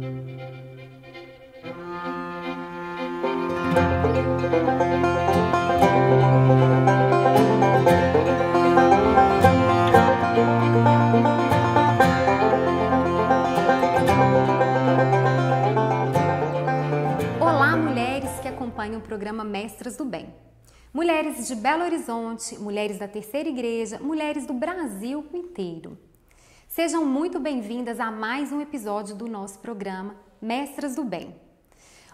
Olá, mulheres que acompanham o programa Mestras do Bem. Mulheres de Belo Horizonte, mulheres da Terceira Igreja, mulheres do Brasil inteiro. Sejam muito bem-vindas a mais um episódio do nosso programa Mestras do Bem.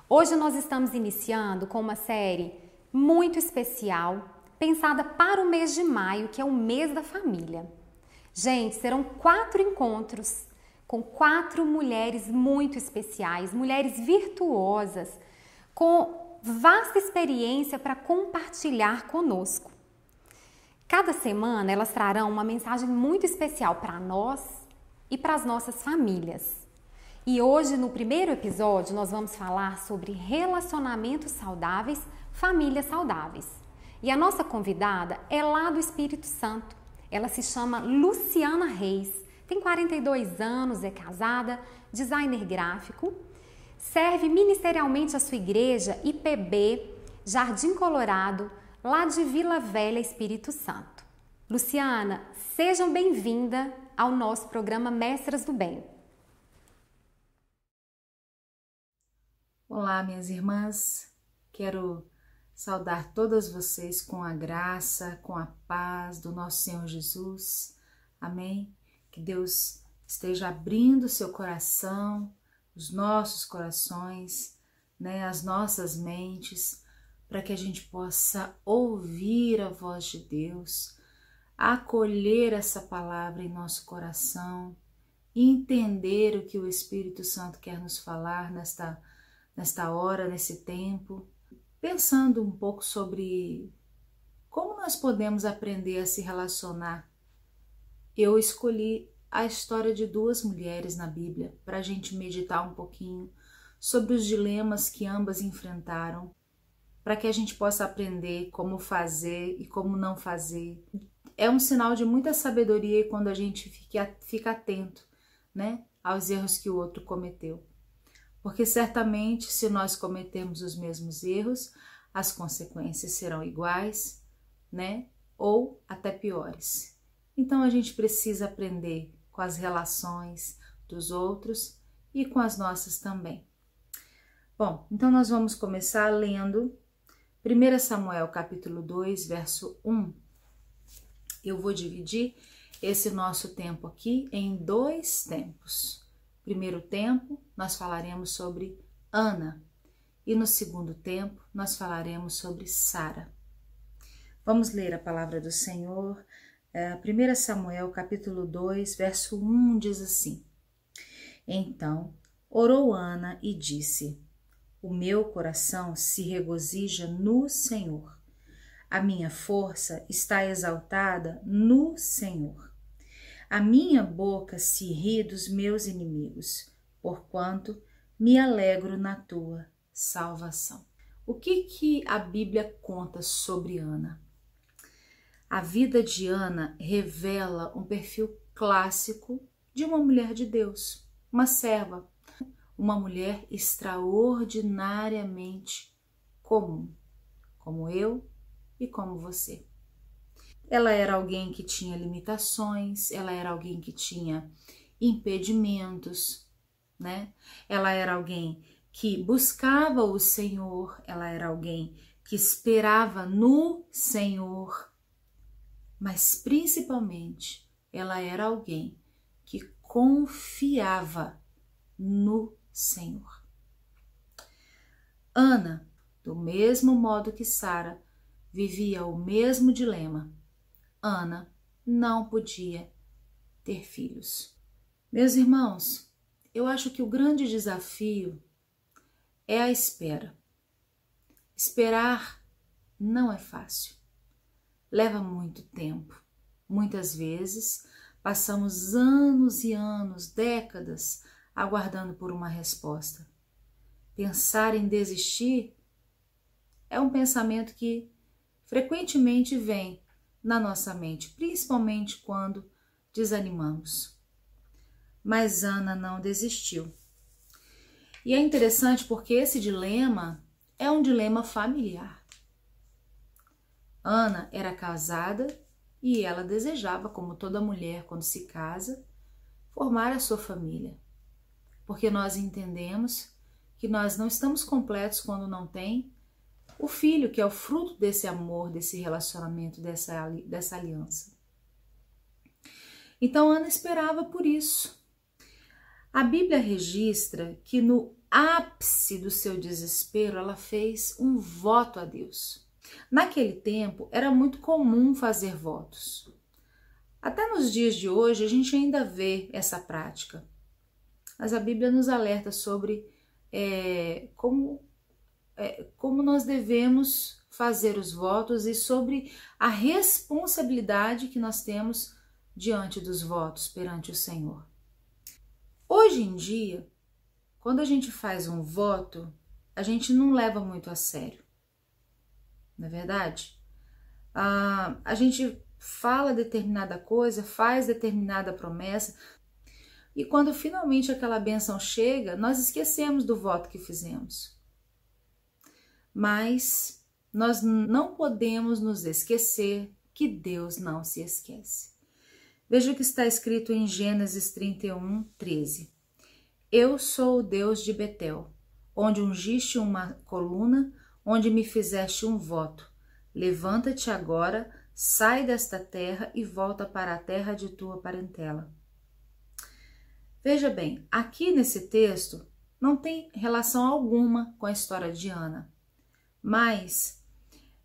Hoje nós estamos iniciando com uma série muito especial, pensada para o mês de maio, que é o mês da família. Gente, serão 4 encontros com 4 mulheres muito especiais, mulheres virtuosas, com vasta experiência para compartilhar conosco. Cada semana elas trarão uma mensagem muito especial para nós e para as nossas famílias. E hoje, no primeiro episódio, nós vamos falar sobre relacionamentos saudáveis, famílias saudáveis. E a nossa convidada é lá do Espírito Santo. Ela se chama Luciana Reis, tem 42 anos, é casada, designer gráfico, serve ministerialmente a sua igreja IPB, Jardim Colorado, lá de Vila Velha, Espírito Santo. Luciana, seja bem-vinda ao nosso programa Mestras do Bem. Olá, minhas irmãs, quero saudar todas vocês com a graça, com a paz do nosso Senhor Jesus. Amém? Que Deus esteja abrindo seu coração, os nossos corações, as nossas mentes, para que a gente possa ouvir a voz de Deus, acolher essa palavra em nosso coração, entender o que o Espírito Santo quer nos falar nesta hora, nesse tempo, pensando um pouco sobre como nós podemos aprender a se relacionar. Eu escolhi a história de 2 mulheres na Bíblia para a gente meditar um pouquinho sobre os dilemas que ambas enfrentaram, para que a gente possa aprender como fazer e como não fazer. É um sinal de muita sabedoria quando a gente fica atento, aos erros que o outro cometeu. Porque certamente, se nós cometemos os mesmos erros, as consequências serão iguais, ou até piores. Então a gente precisa aprender com as relações dos outros e com as nossas também. Bom, então nós vamos começar lendo 1 Samuel capítulo 2, verso 1. Eu vou dividir esse nosso tempo aqui em 2 tempos. Primeiro tempo, nós falaremos sobre Ana, e no segundo tempo, nós falaremos sobre Sara. Vamos ler a palavra do Senhor. 1 Samuel, capítulo 2, verso 1, diz assim: Então, orou Ana e disse: O meu coração se regozija no Senhor. A minha força está exaltada no Senhor. A minha boca se ri dos meus inimigos, porquanto me alegro na tua salvação. O que a Bíblia conta sobre Ana? A vida de Ana revela um perfil clássico de uma mulher de Deus, uma serva, uma mulher extraordinariamente comum, como eu e como você. Ela era alguém que tinha limitações, ela era alguém que tinha impedimentos, Ela era alguém que buscava o Senhor, ela era alguém que esperava no Senhor, mas principalmente ela era alguém que confiava no Senhor. Ana, do mesmo modo que Sara, vivia o mesmo dilema. Ana não podia ter filhos. Meus irmãos, eu acho que o grande desafio é a espera. Esperar não é fácil. Leva muito tempo. Muitas vezes passamos anos e anos, décadas, aguardando por uma resposta. Pensar em desistir é um pensamento que frequentemente vem na nossa mente, principalmente quando desanimamos. Mas Ana não desistiu. E é interessante porque esse dilema é um dilema familiar. Ana era casada e ela desejava, como toda mulher quando se casa, formar a sua família. Porque nós entendemos que nós não estamos completos quando não tem o filho, que é o fruto desse amor, desse relacionamento, dessa aliança. Então Ana esperava por isso. A Bíblia registra que no ápice do seu desespero ela fez um voto a Deus. Naquele tempo era muito comum fazer votos. Até nos dias de hoje a gente ainda vê essa prática. Mas a Bíblia nos alerta sobre como nós devemos fazer os votos e sobre a responsabilidade que nós temos diante dos votos perante o Senhor. Hoje em dia, quando a gente faz um voto, a gente não leva muito a sério, não é verdade? A gente fala determinada coisa, faz determinada promessa, e quando finalmente aquela bênção chega, nós esquecemos do voto que fizemos. Mas nós não podemos nos esquecer que Deus não se esquece. Veja o que está escrito em Gênesis 31, 13. Eu sou o Deus de Betel, onde ungiste uma coluna, onde me fizeste um voto. Levanta-te agora, sai desta terra e volta para a terra de tua parentela. Veja bem, aqui nesse texto não tem relação alguma com a história de Ana, mas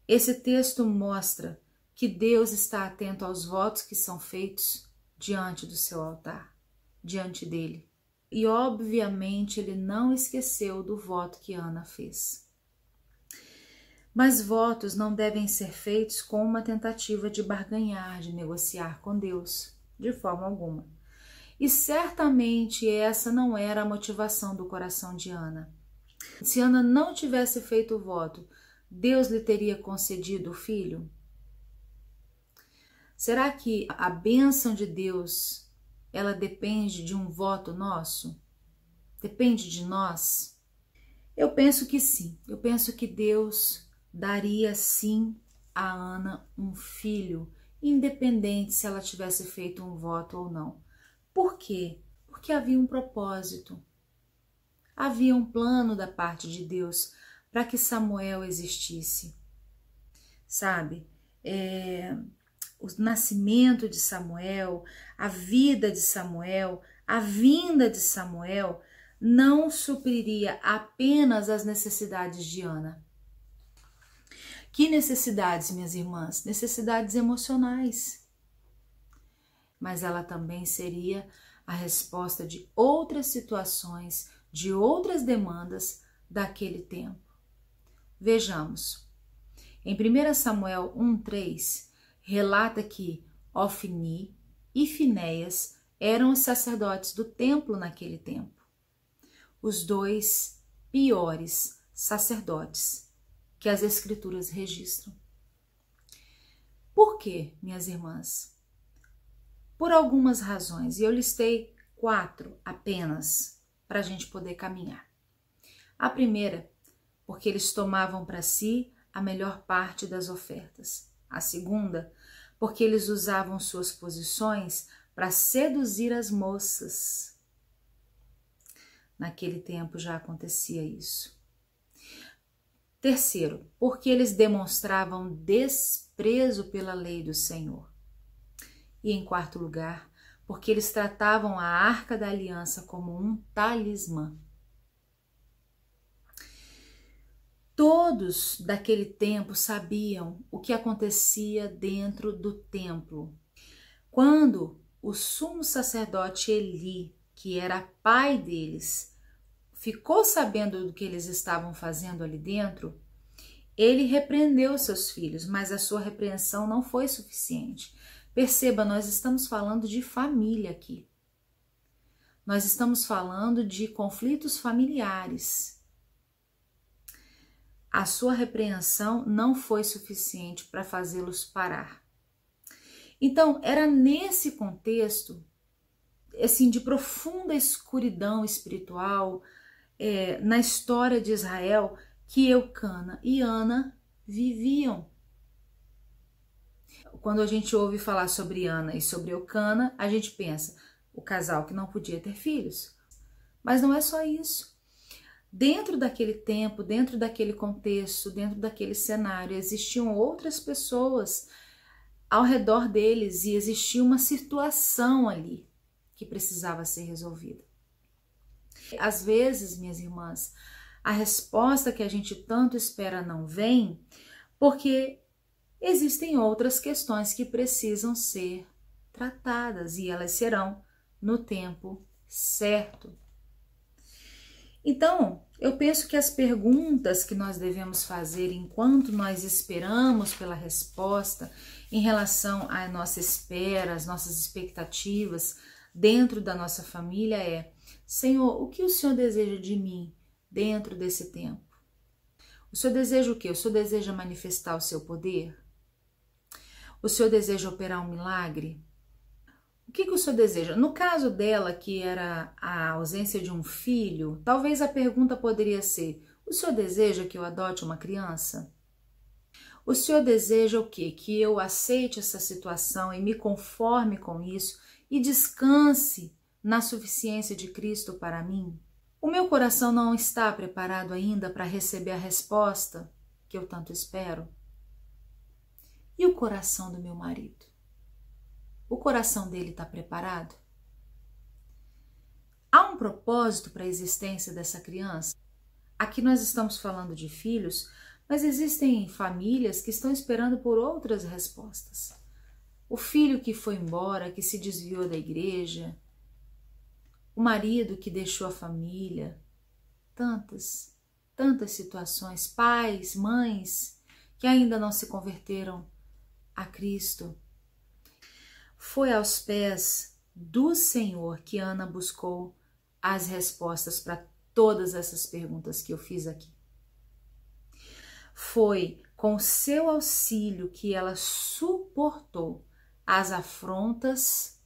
esse texto mostra que Deus está atento aos votos que são feitos diante do seu altar, diante dele. E obviamente ele não esqueceu do voto que Ana fez. Mas votos não devem ser feitos com uma tentativa de barganhar, de negociar com Deus, de forma alguma. E certamente essa não era a motivação do coração de Ana. Se Ana não tivesse feito o voto, Deus lhe teria concedido o filho? Será que a bênção de Deus, ela depende de um voto nosso? Depende de nós? Eu penso que sim. Eu penso que Deus daria sim a Ana um filho, independente se ela tivesse feito um voto ou não. Por quê? Porque havia um propósito. Havia um plano da parte de Deus para que Samuel existisse. Sabe? O nascimento de Samuel, a vida de Samuel, a vinda de Samuel não supriria apenas as necessidades de Ana. Que necessidades, minhas irmãs? Necessidades emocionais. Mas ela também seria a resposta de outras situações, de outras demandas daquele tempo. Vejamos. Em 1 Samuel 1:3, relata que Ofni e Finéias eram os sacerdotes do templo naquele tempo. Os dois piores sacerdotes que as escrituras registram. Por quê, minhas irmãs? Por algumas razões, e eu listei 4 apenas para a gente poder caminhar. A primeira, porque eles tomavam para si a melhor parte das ofertas. A segunda, porque eles usavam suas posições para seduzir as moças. Naquele tempo já acontecia isso. Terceiro, porque eles demonstravam desprezo pela lei do Senhor. E em quarto lugar, porque eles tratavam a Arca da Aliança como um talismã. Todos daquele tempo sabiam o que acontecia dentro do templo. Quando o sumo sacerdote Eli, que era pai deles, ficou sabendo do que eles estavam fazendo ali dentro, ele repreendeu seus filhos, mas a sua repreensão não foi suficiente. Perceba, nós estamos falando de família aqui. Nós estamos falando de conflitos familiares. A sua repreensão não foi suficiente para fazê-los parar. Então, era nesse contexto, assim, de profunda escuridão espiritual, na história de Israel que Eucana e Ana viviam. Quando a gente ouve falar sobre Ana e sobre Eucana, a gente pensa, o casal que não podia ter filhos. Mas não é só isso. Dentro daquele tempo, dentro daquele contexto, dentro daquele cenário, existiam outras pessoas ao redor deles e existia uma situação ali que precisava ser resolvida. Às vezes, minhas irmãs, a resposta que a gente tanto espera não vem porque existem outras questões que precisam ser tratadas e elas serão no tempo certo. Então, eu penso que as perguntas que nós devemos fazer enquanto nós esperamos pela resposta em relação à nossa espera, às nossas expectativas dentro da nossa família é: Senhor, o que o Senhor deseja de mim dentro desse tempo? O Senhor deseja o quê? O Senhor deseja manifestar o seu poder? O Senhor deseja operar um milagre? O que o Senhor deseja? No caso dela, que era a ausência de um filho, talvez a pergunta poderia ser: o Senhor deseja que eu adote uma criança? O Senhor deseja o quê? Que eu aceite essa situação e me conforme com isso e descanse na suficiência de Cristo para mim? O meu coração não está preparado ainda para receber a resposta que eu tanto espero? E o coração do meu marido? O coração dele está preparado? Há um propósito para a existência dessa criança? Aqui nós estamos falando de filhos, mas existem famílias que estão esperando por outras respostas. O filho que foi embora, que se desviou da igreja, o marido que deixou a família, tantas situações, pais, mães que ainda não se converteram a Cristo. Foi aos pés do Senhor que Ana buscou as respostas para todas essas perguntas que eu fiz aqui. Foi com seu auxílio que ela suportou as afrontas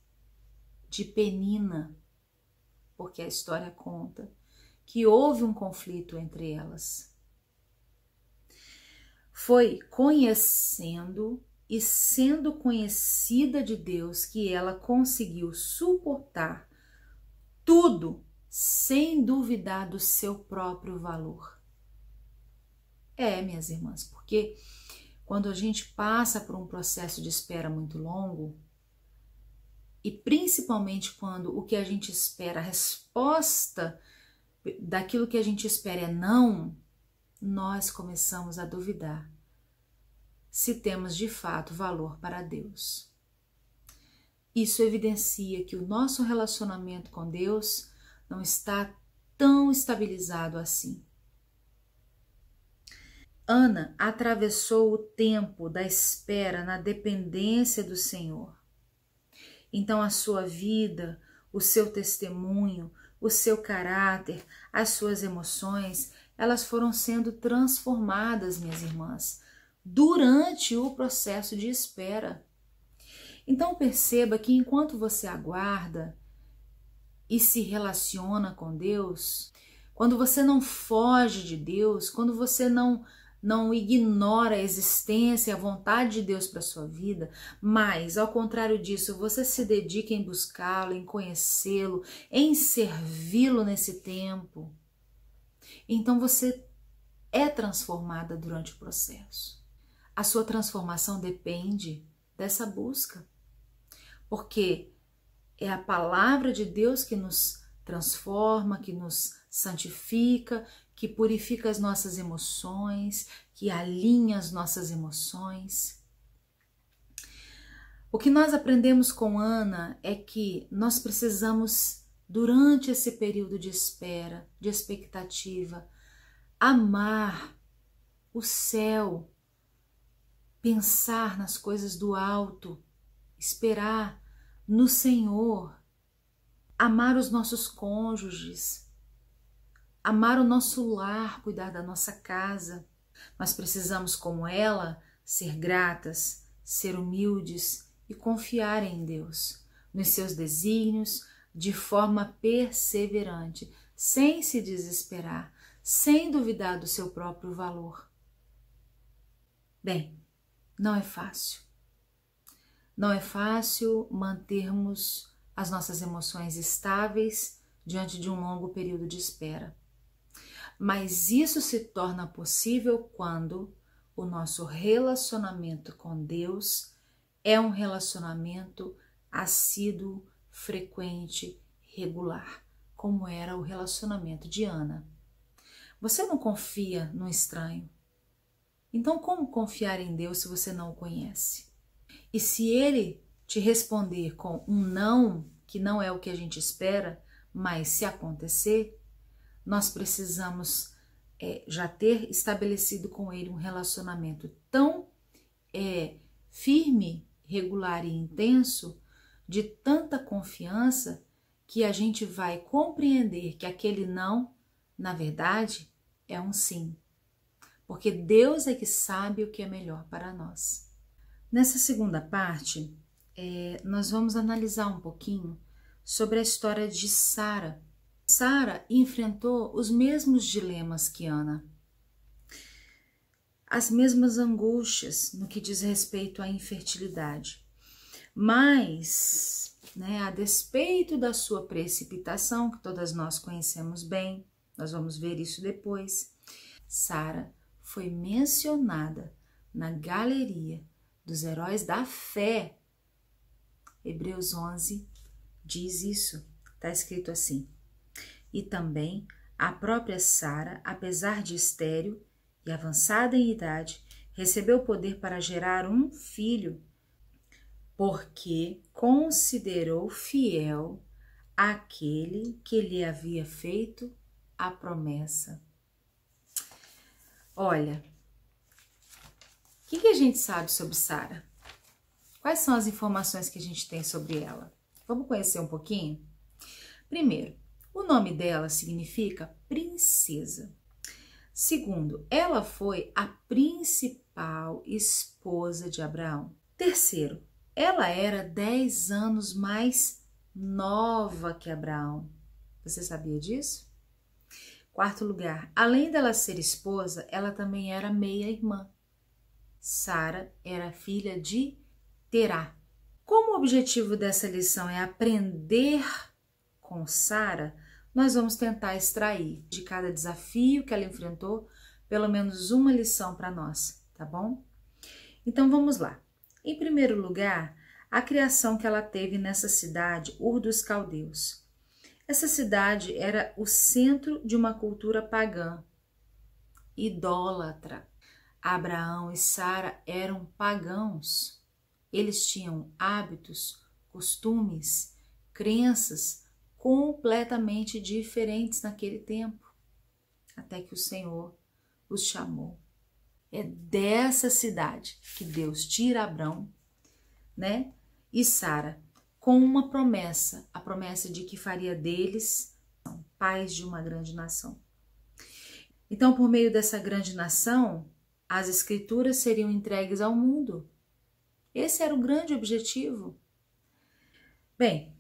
de Penina, porque a história conta que houve um conflito entre elas. Foi conhecendo e sendo conhecida de Deus que ela conseguiu suportar tudo sem duvidar do seu próprio valor. Minhas irmãs, porque quando a gente passa por um processo de espera muito longo, e principalmente quando o que a gente espera, a resposta daquilo que a gente espera é não, nós começamos a duvidar se temos de fato valor para Deus. Isso evidencia que o nosso relacionamento com Deus não está tão estabilizado assim. Ana atravessou o tempo da espera na dependência do Senhor. Então a sua vida, o seu testemunho, o seu caráter, as suas emoções, elas foram sendo transformadas, minhas irmãs, durante o processo de espera. Então perceba que enquanto você aguarda e se relaciona com Deus, quando você não foge de Deus, quando você não ignora a existência e a vontade de Deus para a sua vida, mas, ao contrário disso, você se dedica em buscá-lo, em conhecê-lo, em servi-lo nesse tempo, então você é transformada durante o processo. A sua transformação depende dessa busca, porque é a palavra de Deus que nos transforma, que nos santifica, que purifica as nossas emoções, que alinha as nossas emoções. O que nós aprendemos com Ana é que nós precisamos, durante esse período de espera, de expectativa, amar o céu, pensar nas coisas do alto, esperar no Senhor, amar os nossos cônjuges, amar o nosso lar, cuidar da nossa casa. Nós precisamos, como ela, ser gratas, ser humildes e confiar em Deus, nos seus desígnios, de forma perseverante, sem se desesperar, sem duvidar do seu próprio valor. Bem, não é fácil. Não é fácil mantermos as nossas emoções estáveis diante de um longo período de espera. Mas isso se torna possível quando o nosso relacionamento com Deus é um relacionamento assíduo, frequente, regular, como era o relacionamento de Ana. Você não confia no estranho. Então, como confiar em Deus se você não o conhece? E se ele te responder com um não, que não é o que a gente espera, mas se acontecer, nós precisamos já ter estabelecido com ele um relacionamento tão firme, regular e intenso, de tanta confiança, que a gente vai compreender que aquele não, na verdade, é um sim. Porque Deus é que sabe o que é melhor para nós. Nessa segunda parte, nós vamos analisar um pouquinho sobre a história de Sara. Sara enfrentou os mesmos dilemas que Ana, as mesmas angústias no que diz respeito à infertilidade. Mas, a despeito da sua precipitação, que todas nós conhecemos bem, nós vamos ver isso depois, Sara foi mencionada na galeria dos heróis da fé. Hebreus 11 diz isso, está escrito assim: e também a própria Sara, apesar de estéril e avançada em idade, recebeu poder para gerar um filho, porque considerou fiel aquele que lhe havia feito a promessa. Olha, o que a gente sabe sobre Sara? Quais são as informações que a gente tem sobre ela? Vamos conhecer um pouquinho? Primeiro, o nome dela significa princesa. Segundo, ela foi a principal esposa de Abraão. Terceiro, ela era 10 anos mais nova que Abraão. Você sabia disso? Quarto lugar, além dela ser esposa, ela também era meia-irmã. Sara era filha de Terá. Como o objetivo dessa lição é aprender com Sara, nós vamos tentar extrair de cada desafio que ela enfrentou pelo menos uma lição para nós, tá bom? Então vamos lá. Em primeiro lugar, a criação que ela teve nessa cidade, Ur dos Caldeus. Essa cidade era o centro de uma cultura pagã, idólatra. Abraão e Sara eram pagãos. Eles tinham hábitos, costumes, crenças completamente diferentes naquele tempo, até que o Senhor os chamou. É dessa cidade que Deus tira Abrão, e Sara, com uma promessa, a promessa de que faria deles pais de uma grande nação. Então, por meio dessa grande nação, as escrituras seriam entregues ao mundo. Esse era o grande objetivo. Bem,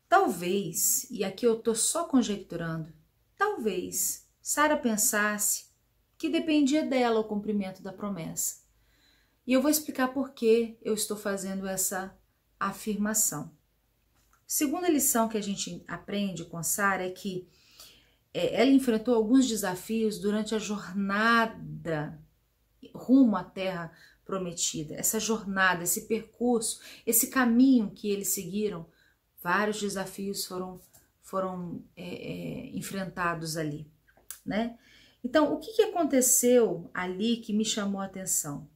talvez, e aqui eu estou só conjecturando, talvez Sara pensasse que dependia dela o cumprimento da promessa. E eu vou explicar por que eu estou fazendo essa afirmação. Segunda lição que a gente aprende com Sara é que ela enfrentou alguns desafios durante a jornada rumo à terra prometida. Essa jornada, esse percurso, esse caminho que eles seguiram, vários desafios foram enfrentados ali, Então, o que aconteceu ali que me chamou a atenção?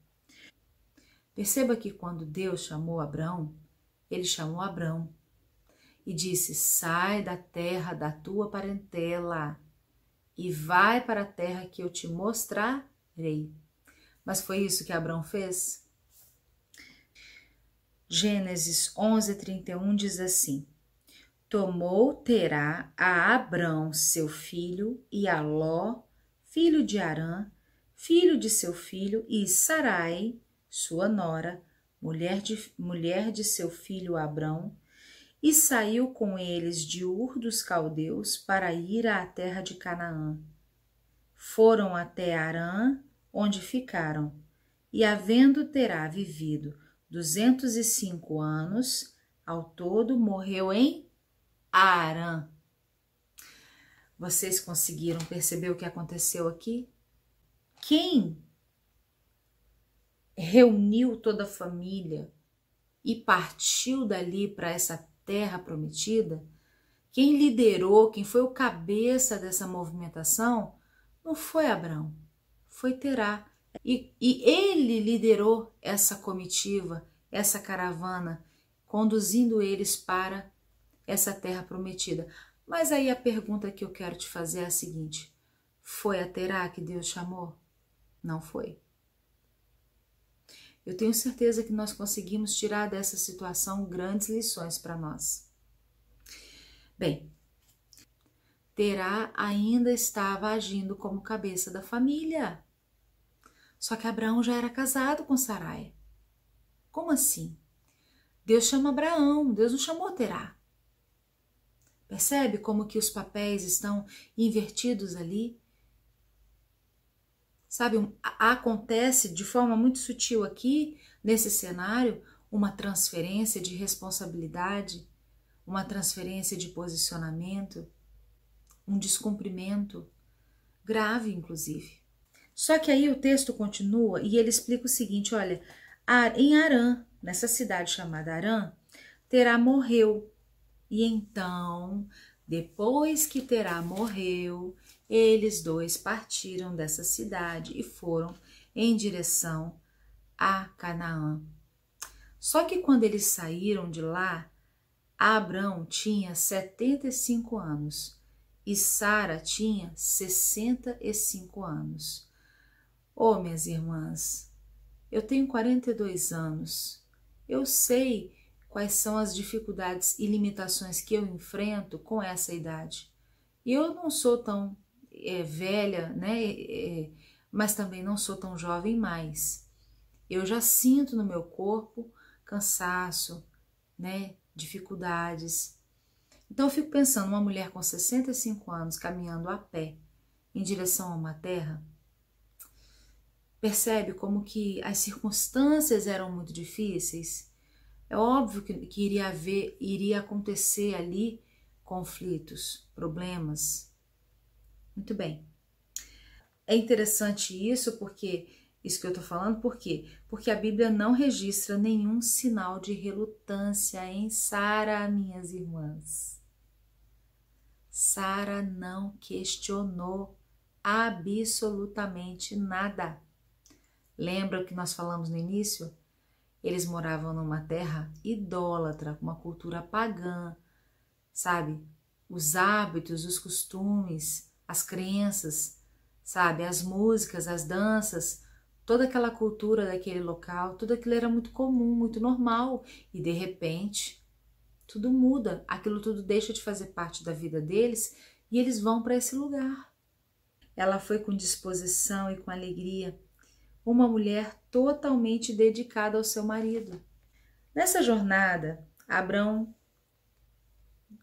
Perceba que quando Deus chamou Abrão, ele chamou Abrão e disse: sai da terra da tua parentela e vai para a terra que eu te mostrarei. Mas foi isso que Abrão fez? Gênesis 11:31 diz assim: tomou Terá a Abrão seu filho e a Ló, filho de Arã, filho de seu filho, e Sarai, sua nora, mulher de seu filho Abrão, e saiu com eles de Ur dos Caldeus para ir à terra de Canaã. Foram até Harã, onde ficaram, e havendo Terá vivido 205 anos, ao todo morreu em Harã. Vocês conseguiram perceber o que aconteceu aqui? Quem reuniu toda a família e partiu dali para essa terra prometida, quem liderou, quem foi o cabeça dessa movimentação, não foi Abrão, foi Terá. E ele liderou essa comitiva, essa caravana, conduzindo eles para essa terra prometida. Mas aí a pergunta que eu quero te fazer é a seguinte: foi a Terá que Deus chamou? Não foi. Eu tenho certeza que nós conseguimos tirar dessa situação grandes lições para nós. Bem, Terá ainda estava agindo como cabeça da família. Só que Abraão já era casado com Sarai. Como assim? Deus chama Abraão, Deus não chamou Terá. Percebe como que os papéis estão invertidos ali? Sabe, acontece de forma muito sutil aqui, nesse cenário, uma transferência de responsabilidade, uma transferência de posicionamento, um descumprimento, grave inclusive. Só que aí o texto continua e ele explica o seguinte, olha, em Harã, nessa cidade chamada Harã, Terá morreu. E então, depois que Terá morreu, eles dois partiram dessa cidade e foram em direção a Canaã. Só que quando eles saíram de lá, Abrão tinha 75 anos e Sara tinha 65 anos. Oh, minhas irmãs, eu tenho 42 anos, eu sei quais são as dificuldades e limitações que eu enfrento com essa idade. E eu não sou tão velha, né? Mas também não sou tão jovem mais. Eu já sinto no meu corpo cansaço, né? Dificuldades. Então eu fico pensando, uma mulher com 65 anos caminhando a pé em direção a uma terra, percebe como que as circunstâncias eram muito difíceis? É óbvio que iria acontecer ali conflitos, problemas. Muito bem. É interessante isso que eu tô falando, por quê? Porque a Bíblia não registra nenhum sinal de relutância em Sara, minhas irmãs. Sara não questionou absolutamente nada. Lembra o que nós falamos no início? Eles moravam numa terra idólatra, uma cultura pagã, sabe? Os hábitos, os costumes, as crenças, sabe? As músicas, as danças, toda aquela cultura daquele local, tudo aquilo era muito comum, muito normal. E de repente, tudo muda, aquilo tudo deixa de fazer parte da vida deles e eles vão para esse lugar. Ela foi com disposição e com alegria, uma mulher totalmente dedicada ao seu marido. Nessa jornada, Abrão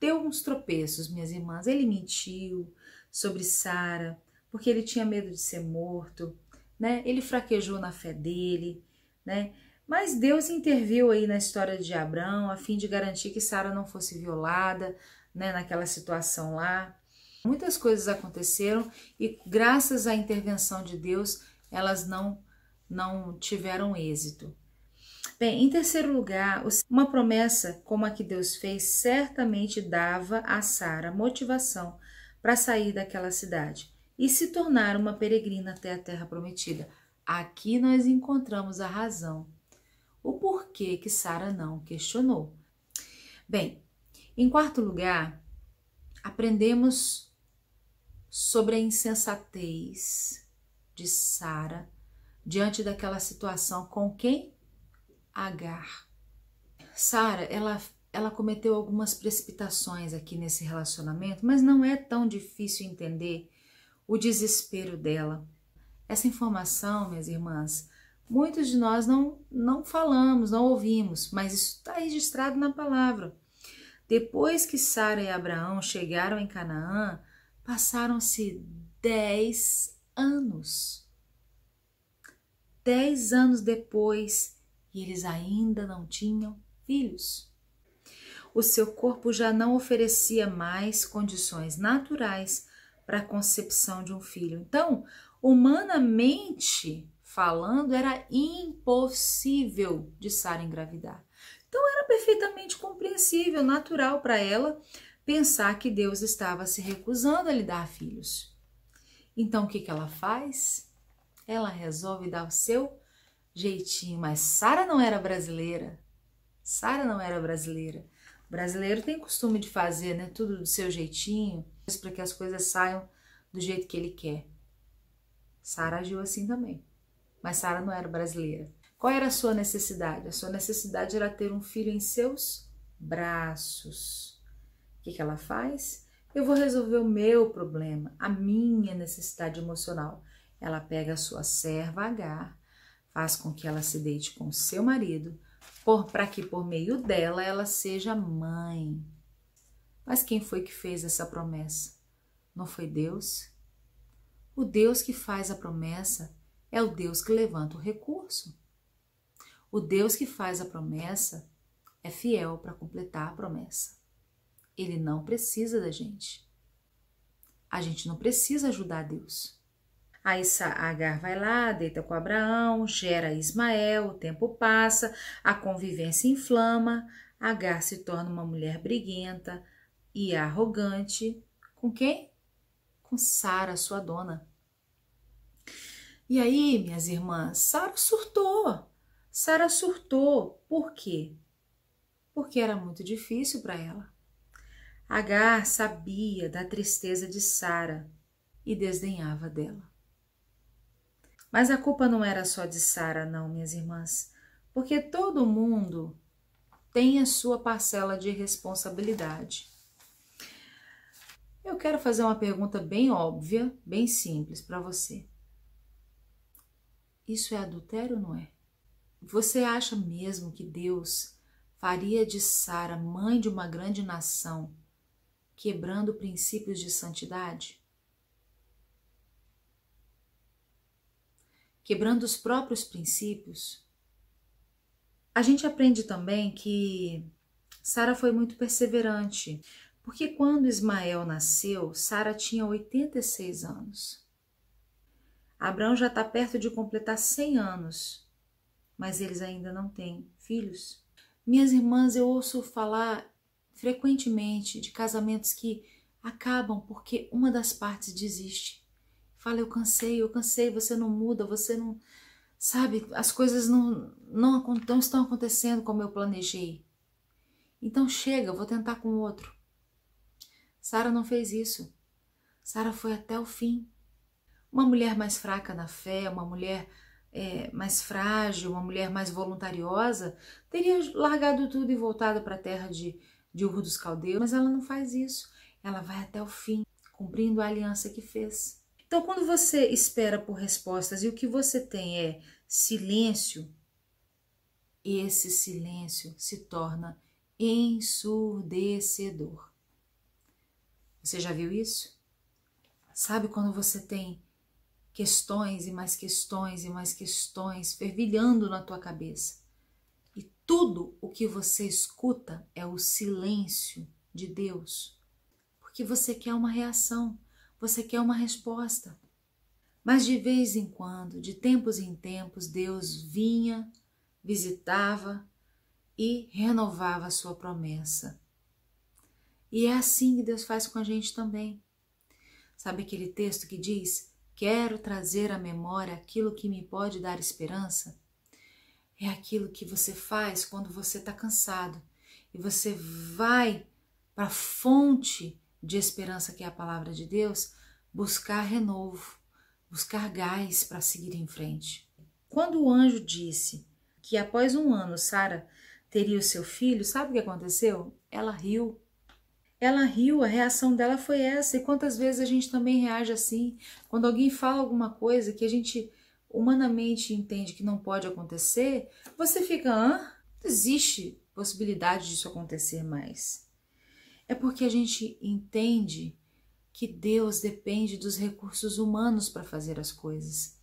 deu uns tropeços, minhas irmãs. Ele mentiu sobre Sara, porque ele tinha medo de ser morto, né? Ele fraquejou na fé dele, né? Mas Deus interviu aí na história de Abrão a fim de garantir que Sara não fosse violada, né? Naquela situação lá. Muitas coisas aconteceram e graças à intervenção de Deus, elas não tiveram êxito. Bem, em terceiro lugar, uma promessa como a que Deus fez certamente dava a Sara motivação para sair daquela cidade e se tornar uma peregrina até a terra prometida. Aqui nós encontramos a razão, o porquê que Sara não questionou. Bem, em quarto lugar, aprendemos sobre a insensatez de Sara diante daquela situação com quem? Agar. Sara, ela cometeu algumas precipitações aqui nesse relacionamento, mas não é tão difícil entender o desespero dela. Essa informação, minhas irmãs, muitos de nós não falamos, não ouvimos, mas isso está registrado na palavra. Depois que Sara e Abraão chegaram em Canaã, passaram-se 10 anos. 10 anos depois, e eles ainda não tinham filhos. O seu corpo já não oferecia mais condições naturais para a concepção de um filho. Então, humanamente falando, era impossível de Sara engravidar. Então, era perfeitamente compreensível, natural para ela pensar que Deus estava se recusando a lhe dar filhos. Então, o que ela faz? Ela resolve dar o seu jeitinho, mas Sara não era brasileira. Sara não era brasileira. O brasileiro tem costume de fazer, né, tudo do seu jeitinho, para que as coisas saiam do jeito que ele quer. Sara agiu assim também, mas Sara não era brasileira. Qual era a sua necessidade? A sua necessidade era ter um filho em seus braços. O que ela faz? Eu vou resolver o meu problema, a minha necessidade emocional. Ela pega a sua serva Agar, faz com que ela se deite com seu marido, para que por meio dela ela seja mãe. Mas quem foi que fez essa promessa? Não foi Deus? O Deus que faz a promessa é o Deus que levanta o recurso. O Deus que faz a promessa é fiel para completar a promessa. Ele não precisa da gente. A gente não precisa ajudar Deus. Aí Agar vai lá, deita com Abraão, gera Ismael, o tempo passa, a convivência inflama, Agar se torna uma mulher briguenta e arrogante. Com quem? Com Sara, sua dona. E aí, minhas irmãs, Sara surtou. Sara surtou. Por quê? Porque era muito difícil para ela. Agar sabia da tristeza de Sara e desdenhava dela. Mas a culpa não era só de Sara, não, minhas irmãs, porque todo mundo tem a sua parcela de responsabilidade. Eu quero fazer uma pergunta bem óbvia, bem simples para você. Isso é adultério ou não é? Você acha mesmo que Deus faria de Sara mãe de uma grande nação, quebrando princípios de santidade? Quebrando os próprios princípios? A gente aprende também que Sara foi muito perseverante, porque quando Ismael nasceu, Sara tinha 86 anos. Abraão já está perto de completar 100 anos, mas eles ainda não têm filhos. Minhas irmãs, eu ouço falar frequentemente de casamentos que acabam porque uma das partes desiste. Fala, eu cansei, você não muda, você não... Sabe, as coisas não estão acontecendo como eu planejei. Então chega, eu vou tentar com outro. Sara não fez isso. Sara foi até o fim. Uma mulher mais fraca na fé, uma mulher mais frágil, uma mulher mais voluntariosa, teria largado tudo e voltado para a terra de Ur dos Caldeus, mas ela não faz isso. Ela vai até o fim, cumprindo a aliança que fez. Então, quando você espera por respostas e o que você tem é silêncio, esse silêncio se torna ensurdecedor. Você já viu isso? Sabe quando você tem questões e mais questões e mais questões fervilhando na tua cabeça e tudo o que você escuta é o silêncio de Deus, porque você quer uma reação. Você quer uma resposta. Mas de vez em quando, de tempos em tempos, Deus vinha, visitava e renovava a sua promessa. E é assim que Deus faz com a gente também. Sabe aquele texto que diz: quero trazer à memória aquilo que me pode dar esperança? É aquilo que você faz quando você está cansado e você vai para a fonte de esperança, que é a palavra de Deus, buscar renovo, buscar gás para seguir em frente. Quando o anjo disse que após 1 ano Sara teria o seu filho, sabe o que aconteceu? Ela riu. Ela riu, a reação dela foi essa. E quantas vezes a gente também reage assim? Quando alguém fala alguma coisa que a gente humanamente entende que não pode acontecer, você fica, não existe possibilidade disso acontecer mais. É porque a gente entende que Deus depende dos recursos humanos para fazer as coisas.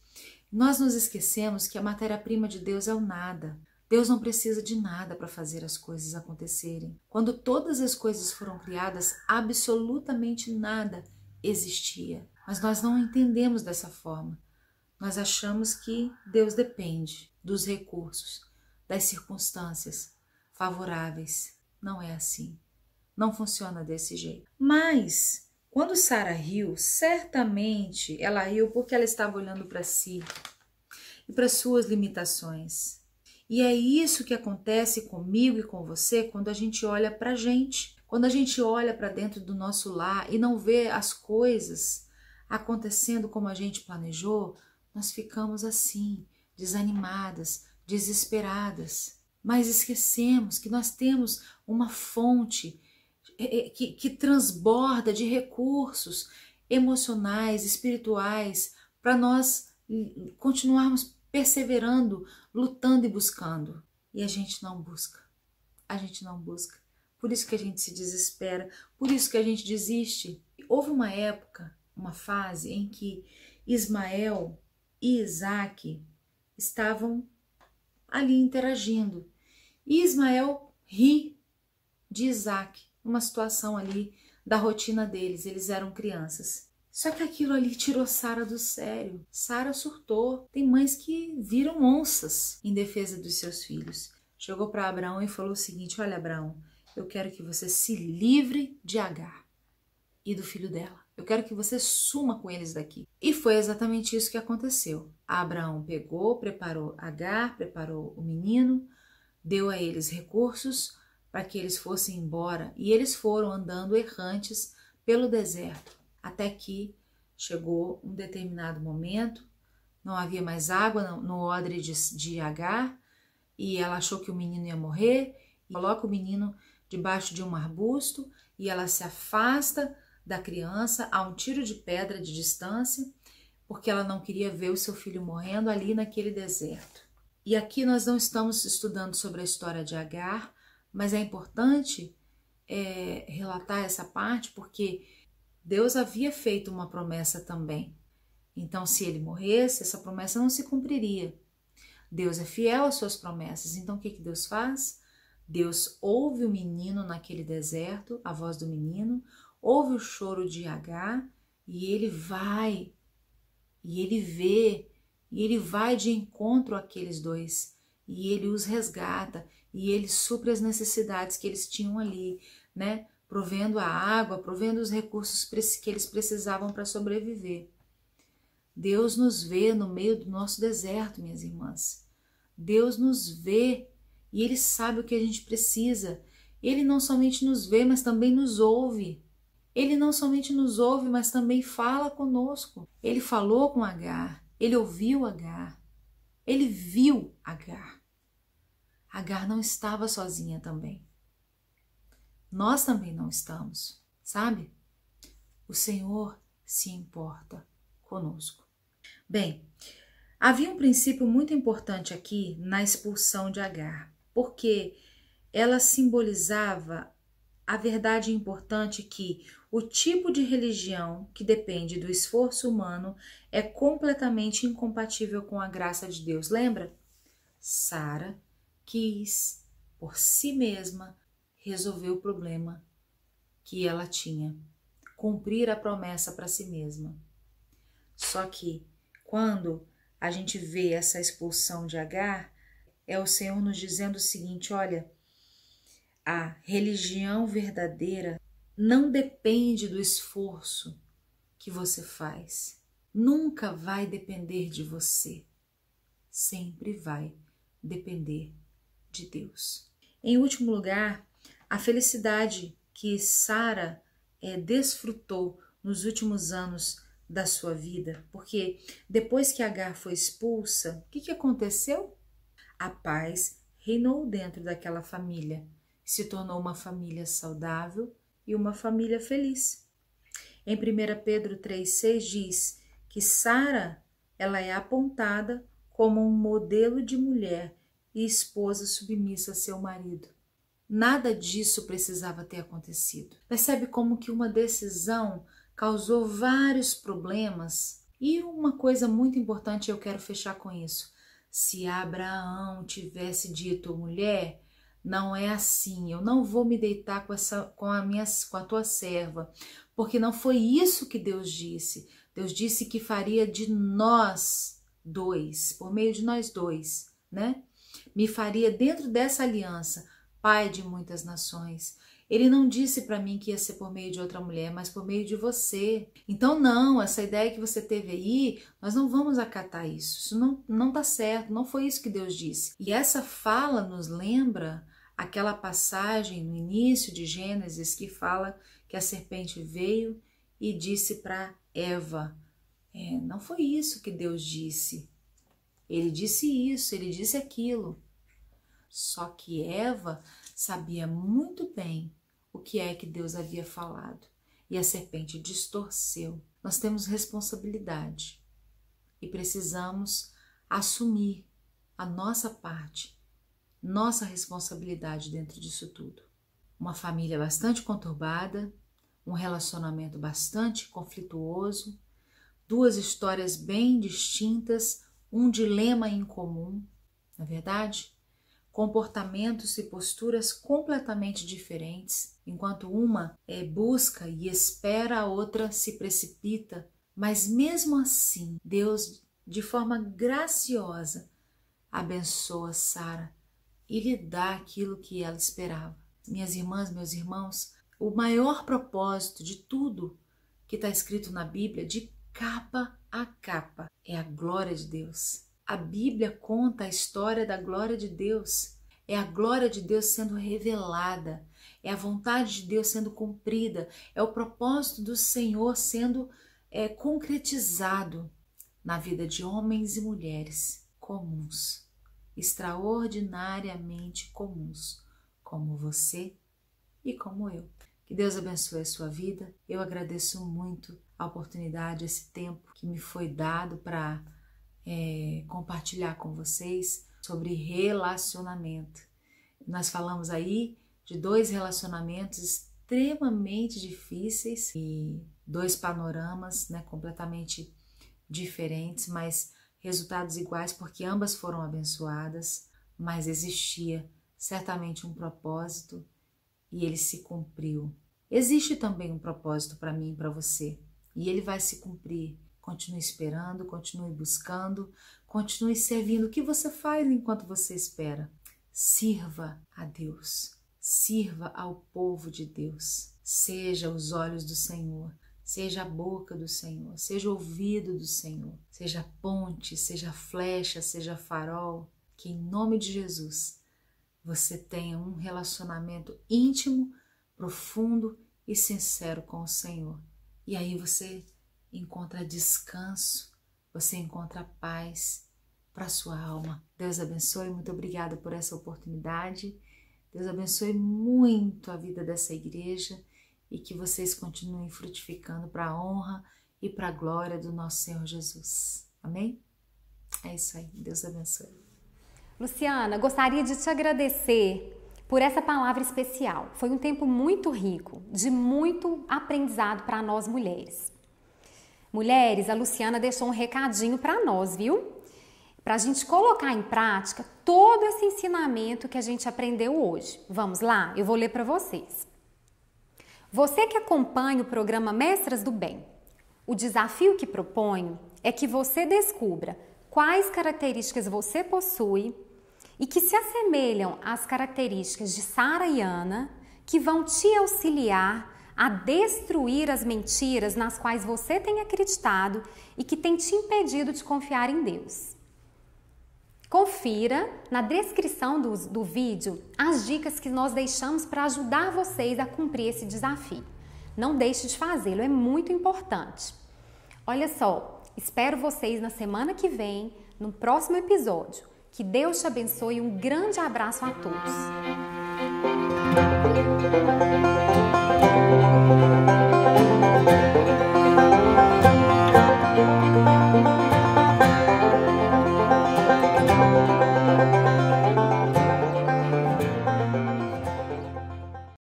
Nós nos esquecemos que a matéria-prima de Deus é o nada. Deus não precisa de nada para fazer as coisas acontecerem. Quando todas as coisas foram criadas, absolutamente nada existia. Mas nós não entendemos dessa forma. Nós achamos que Deus depende dos recursos, das circunstâncias favoráveis. Não é assim. Não funciona desse jeito. Mas, quando Sara riu, certamente ela riu porque ela estava olhando para si e para suas limitações. E é isso que acontece comigo e com você quando a gente olha para a gente. Quando a gente olha para dentro do nosso lar e não vê as coisas acontecendo como a gente planejou, nós ficamos assim, desanimadas, desesperadas. Mas esquecemos que nós temos uma fonte que transborda de recursos emocionais, espirituais, para nós continuarmos perseverando, lutando e buscando. E a gente não busca. A gente não busca. Por isso que a gente se desespera, por isso que a gente desiste. Houve uma época, uma fase em que Ismael e Isaac estavam ali interagindo. E Ismael ri de Isaac, numa situação ali da rotina deles, eles eram crianças. Só que aquilo ali tirou Sara do sério. Sara surtou. Tem mães que viram onças em defesa dos seus filhos. Chegou para Abraão e falou o seguinte: olha, Abraão, eu quero que você se livre de Agar e do filho dela. Eu quero que você suma com eles daqui. E foi exatamente isso que aconteceu. Abraão pegou, preparou Agar, preparou o menino, deu a eles recursos para que eles fossem embora. E eles foram andando errantes pelo deserto, até que chegou um determinado momento, não havia mais água no odre de Agar, e ela achou que o menino ia morrer, e coloca o menino debaixo de um arbusto, e ela se afasta da criança a um tiro de pedra de distância, porque ela não queria ver o seu filho morrendo ali naquele deserto. E aqui nós não estamos estudando sobre a história de Agar, mas é importante relatar essa parte, porque Deus havia feito uma promessa também. Então, se ele morresse, essa promessa não se cumpriria. Deus é fiel às suas promessas. Então, o que Deus faz? Deus ouve o menino naquele deserto, a voz do menino, ouve o choro de Agar, e ele vai, e ele vê, e ele vai de encontro àqueles dois, e ele os resgata, e ele supre as necessidades que eles tinham ali, né? Provendo a água, provendo os recursos que eles precisavam para sobreviver. Deus nos vê no meio do nosso deserto, minhas irmãs. Deus nos vê e Ele sabe o que a gente precisa. Ele não somente nos vê, mas também nos ouve. Ele não somente nos ouve, mas também fala conosco. Ele falou com Agar, ele ouviu Agar, ele viu Agar. Agar não estava sozinha também. Nós também não estamos, sabe? O Senhor se importa conosco. Bem, havia um princípio muito importante aqui na expulsão de Agar, porque ela simbolizava a verdade importante que o tipo de religião que depende do esforço humano é completamente incompatível com a graça de Deus. Lembra? Sara quis, por si mesma, resolver o problema que ela tinha, cumprir a promessa para si mesma. Só que quando a gente vê essa expulsão de Agar, é o Senhor nos dizendo o seguinte: olha, a religião verdadeira não depende do esforço que você faz. Nunca vai depender de você. Sempre vai depender de Deus. Em último lugar, a felicidade que Sara desfrutou nos últimos anos da sua vida, porque depois que Agar foi expulsa, o que aconteceu? A paz reinou dentro daquela família, se tornou uma família saudável e uma família feliz. Em 1 Pedro 3,6 diz que Sara, ela é apontada como um modelo de mulher e esposa submissa a seu marido. nada disso precisava ter acontecido. Percebe como que uma decisão causou vários problemas? E uma coisa muito importante, eu quero fechar com isso. Se Abraão tivesse dito, mulher, não é assim, eu não vou me deitar com a tua serva, porque não foi isso que Deus disse. Deus disse que faria de nós dois, por meio de nós dois, né? Me faria dentro dessa aliança, pai de muitas nações. Ele não disse para mim que ia ser por meio de outra mulher, mas por meio de você. Então não, essa ideia que você teve aí, nós não vamos acatar isso. Isso não tá certo, não foi isso que Deus disse. E essa fala nos lembra aquela passagem no início de Gênesis que fala que a serpente veio e disse para Eva, não foi isso que Deus disse. Ele disse isso, ele disse aquilo. Só que Eva sabia muito bem o que é que Deus havia falado. E a serpente distorceu. Nós temos responsabilidade e precisamos assumir a nossa parte, nossa responsabilidade dentro disso tudo. Uma família bastante conturbada, um relacionamento bastante conflituoso, duas histórias bem distintas, um dilema em comum, não é verdade? Comportamentos e posturas completamente diferentes, enquanto uma busca e espera, a outra se precipita, mas mesmo assim, Deus, de forma graciosa, abençoa Sara e lhe dá aquilo que ela esperava. Minhas irmãs, meus irmãos, o maior propósito de tudo que está escrito na Bíblia, de capa a capa, é a glória de Deus. A Bíblia conta a história da glória de Deus. É a glória de Deus sendo revelada. É a vontade de Deus sendo cumprida. É o propósito do Senhor sendo concretizado na vida de homens e mulheres comuns, extraordinariamente comuns, como você e como eu. Que Deus abençoe a sua vida. Eu agradeço muito a oportunidade, esse tempo que me foi dado para compartilhar com vocês sobre relacionamento. Nós falamos aí de dois relacionamentos extremamente difíceis e dois panoramas, né, completamente diferentes, mas resultados iguais, porque ambas foram abençoadas, mas existia certamente um propósito e ele se cumpriu. Existe também um propósito para mim e para você, e ele vai se cumprir. Continue esperando, continue buscando, continue servindo. O que você faz enquanto você espera? Sirva a Deus, sirva ao povo de Deus. Seja os olhos do Senhor, seja a boca do Senhor, seja o ouvido do Senhor, seja ponte, seja flecha, seja farol. Que em nome de Jesus você tenha um relacionamento íntimo, profundo e sincero com o Senhor. E aí você encontra descanso, você encontra paz para a sua alma. Deus abençoe, muito obrigada por essa oportunidade. Deus abençoe muito a vida dessa igreja e que vocês continuem frutificando para a honra e para a glória do nosso Senhor Jesus. Amém? É isso aí, Deus abençoe. Luciana, gostaria de te agradecer por essa palavra especial. Foi um tempo muito rico, de muito aprendizado para nós mulheres. Mulheres, a Luciana deixou um recadinho para nós, viu? Para a gente colocar em prática todo esse ensinamento que a gente aprendeu hoje. Vamos lá? Eu vou ler para vocês. Você que acompanha o programa Mestras do Bem, o desafio que proponho é que você descubra quais características você possui e que se assemelham às características de Sara e Ana, que vão te auxiliar a destruir as mentiras nas quais você tem acreditado e que tem te impedido de confiar em Deus. Confira na descrição do vídeo as dicas que nós deixamos para ajudar vocês a cumprir esse desafio. Não deixe de fazê-lo, é muito importante. Olha só, espero vocês na semana que vem, no próximo episódio. Que Deus te abençoe e um grande abraço a todos.